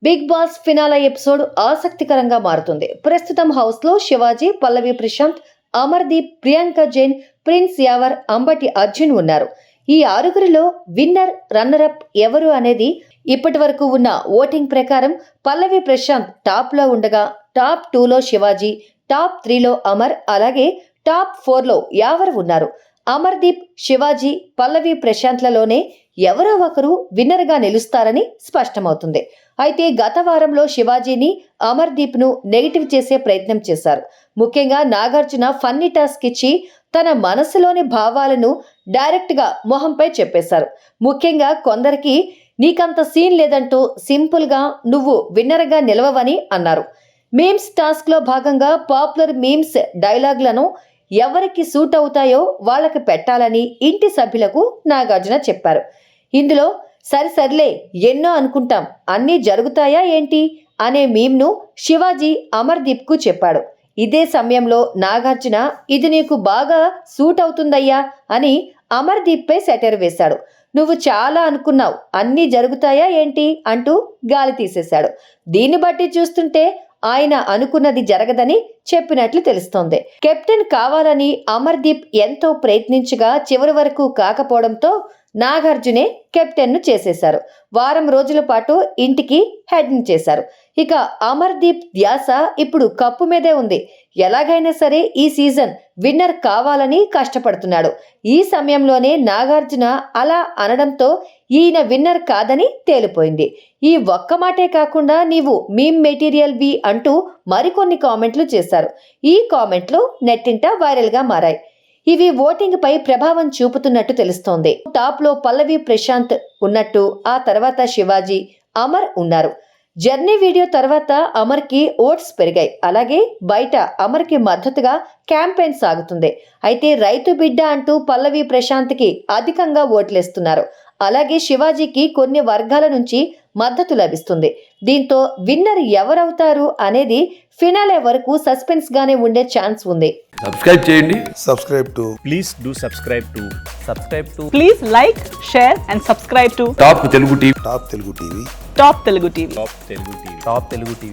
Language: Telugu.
బిగ్ బాస్ ఫినాలే ఎపిసోడ్ ఆసక్తికరంగా మారుతుంది. ప్రస్తుతం హౌస్ లో శివాజీ, పల్లవి ప్రశాంత్, అమర్దీప్, ప్రియాంక జైన్, ప్రిన్స్ యావర్, అంబటి అర్జున్ ఉన్నారు. ఈ ఆరుగురిలో విన్నర్, రన్నర్ అప్ ఎవరు అనేది ఇప్పటి వరకు ఉన్న ఓటింగ్ ప్రకారం పల్లవి ప్రశాంత్ టాప్ లో ఉండగా, టాప్ 2లో శివాజీ, టాప్ 3లో అమర్, అలాగే టాప్ 4లో యావర్ ఉన్నారు. అమర్దీప్, శివాజీ, పల్లవి ప్రశాంత్లలోనే ఎవరో ఒకరు విన్నర్ గా నిలుస్తారని స్పష్టమవుతుంది. అయితే గత వారంలో శివాజీని, అమర్దీప్ ను నెగిటివ్ చేసే ప్రయత్నం చేశారు. ముఖ్యంగా నాగార్జున ఫన్నీ టాస్క్ ఇచ్చి తన మనసులోని భావాలను డైరెక్ట్ గా మొహంపై చెప్పేశారు. ముఖ్యంగా కొందరికి నీకంత సీన్ లేదంటూ సింపుల్ గా నువ్వు విన్నర్ గా నిలవవని అన్నారు. మీమ్స్ టాస్క్ లో భాగంగా పాపులర్ మీమ్స్ డైలాగ్లను ఎవరికి సూట్ అవుతాయో వాళ్ళకి పెట్టాలని ఇంటి సభ్యులకు నాగార్జున చెప్పారు. ఇందులో సరిలే ఎన్నో అనుకుంటాం, అన్నీ జరుగుతాయా ఏంటి అనే మీమ్ను శివాజీ అమర్దీప్ కు చెప్పాడు. ఇదే సమయంలో నాగార్జున ఇది నీకు బాగా సూట్ అవుతుందయ్యా అని అమర్దీప్ పై సెటర్ వేశాడు. నువ్వు చాలా అనుకున్నావు, అన్నీ జరుగుతాయా ఏంటి అంటూ గాలి తీసేశాడు. దీన్ని బట్టి చూస్తుంటే ఆయన అనుకున్నది జరగదని చెప్పినట్లు తెలుస్తోంది. కెప్టెన్ కావాలని అమర్దీప్ ఎంతో ప్రయత్నించగా చివరి వరకు కాకపోవడంతో నాగార్జునే కెప్టెన్ ను చేసేశారు. వారం రోజుల పాటు ఇంటికి హెడ్ని చేశారు. ఇక అమర్దీప్ ధ్యాస ఇప్పుడు కప్పు మీదే ఉంది. ఎలాగైనా సరే ఈ సీజన్ విన్నర్ కావాలని కష్టపడుతున్నాడు. ఈ సమయంలోనే నాగార్జున అలా అనడంతో ఈయన విన్నర్ కాదని తేలిపోయింది. ఈ ఒక్క మాటే కాకుండా నీవు మీమ్ మెటీరియల్ బి అంటూ మరికొన్ని కామెంట్లు చేశారు. ఈ కామెంట్లు నెట్టింట వైరల్ గా మారాయి. ఇవి ఓటింగ్ పై ప్రభావం చూపుతున్నట్టు తెలుస్తోంది. టాప్ లో పల్లవి ప్రశాంత్ ఉన్నట్టు, ఆ తర్వాత శివాజీ, అమర్ ఉన్నారు. జర్నీ వీడియో తర్వాత అమర్ కి ఓట్స్ పెరిగాయి. అలాగే బయట అమర్ కి మద్దతుగా క్యాంపెయిన్ సాగుతుంది. అయితే రైతు బిడ్డ అంటూ పల్లవి ప్రశాంత్ కి అధికంగా ఓట్లేస్తున్నారు. అలాగే శివాజీకి కొన్ని వర్గాల నుంచి మద్దతు లభిస్తుంది. దీంతో విన్నర్ ఎవరవుతారు అనేది ఫినాలే వరకు సస్పెన్స్ గానే ఉండే ఛాన్స్ ఉంది. సబ్స్క్రైబ్ చేయండి. Please do subscribe to Please like, share and subscribe to top Telugu TV. Top Telugu TV. Top Telugu TV.